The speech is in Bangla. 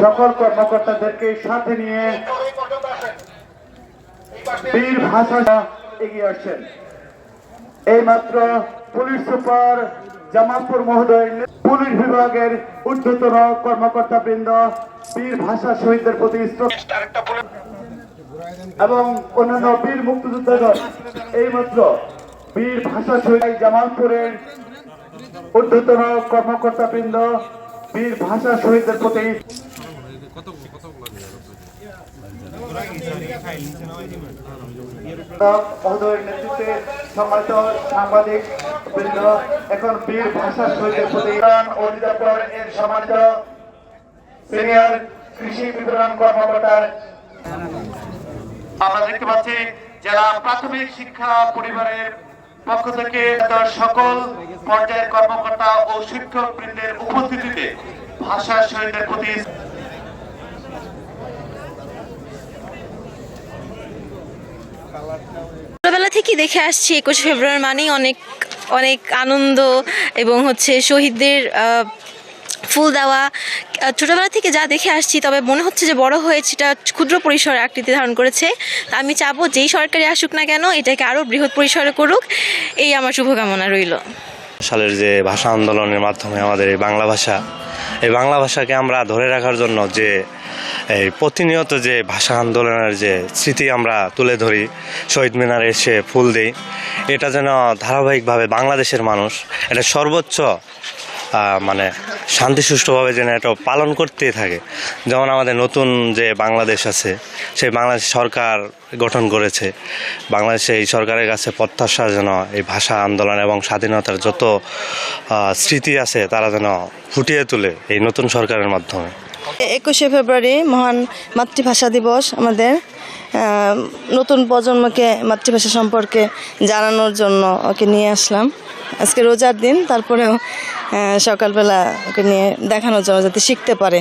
সকল কর্মকর্তাদেরকে সাথে নিয়ে বীর ভাষা এগিয়ে আসছেন। এইমাত্র পুলিশ সুপার জামালপুর মহোদয় পুলিশ বিভাগের ঊর্ধ্বতন কর্মকর্তা বৃন্দ বীর ভাষা শহীদদের প্রতি এবং অন্যান্য বীর মুক্তিযোদ্ধাগণ এইমাত্র বীর ভাষা শহীদ জামালপুরের ঊর্ধ্বতন কর্মকর্তা বৃন্দ বীর ভাষা শহীদদের প্রতি মহোদয়ের নেতৃত্বে সম্মানিত সাংবাদিক বৃন্দ এখন বীর ভাষা শহীদদের প্রতি অধিদপ্তর এর সম্মানিত সিনিয়র কৃষি বিতরণ কর্মকর্তা আমরা দেখতে পাচ্ছি যারা প্রাথমিক শিক্ষা পরিবারের পক্ষ থেকে সকল পর্যায়ের কর্মকর্তা ও শিক্ষক বৃন্দের উপস্থিতিতে ভাষা শহীদদের প্রতি ছোটবেলা থেকেই দেখে আসছি 21 ফেব্রুয়ারি মানেই অনেক অনেক আনন্দ এবং হচ্ছে শহীদদের ফুল দেওয়া। ছোটবেলা থেকে যা দেখে আসছি, তবে মনে হচ্ছে যে বড় হয়েছে এটা ক্ষুদ্র পরিসরে আকৃতি ধারণ করেছে। তা আমি চাবো যেই সরকারি আসুক না কেন এটাকে আরও বৃহৎ পরিসরে করুক, এই আমার শুভকামনা রইল। সালের যে ভাষা আন্দোলনের মাধ্যমে আমাদের এই বাংলা ভাষাকে আমরা ধরে রাখার জন্য যে এই প্রতিনিয়ত যে ভাষা আন্দোলনের যে স্মৃতি আমরা তুলে ধরি, শহীদ মিনারে এসে ফুল দিই, এটা যেন ধারাবাহিকভাবে বাংলাদেশের মানুষ এটা সর্বোচ্চ মানে শান্তি সুষ্ঠুভাবে যেন এটা পালন করতেই থাকে। যেমন আমাদের নতুন যে বাংলাদেশ আছে, সেই বাংলাদেশ সরকার গঠন করেছে, বাংলাদেশে এই সরকারের কাছে প্রত্যাশা যেন এই ভাষা আন্দোলন এবং স্বাধীনতার যত স্মৃতি আছে তারা যেন ফুটিয়ে তোলে এই নতুন সরকারের মাধ্যমে। 21শে ফেব্রুয়ারি মহান মাতৃভাষা দিবস। আমাদের নতুন প্রজন্মকে মাতৃভাষা সম্পর্কে জানানোর জন্য ওকে নিয়ে আসলাম। আজকে রোজার দিন, তারপরেও সকালবেলা ওকে নিয়ে দেখানোর জন্য যাতে শিখতে পারে।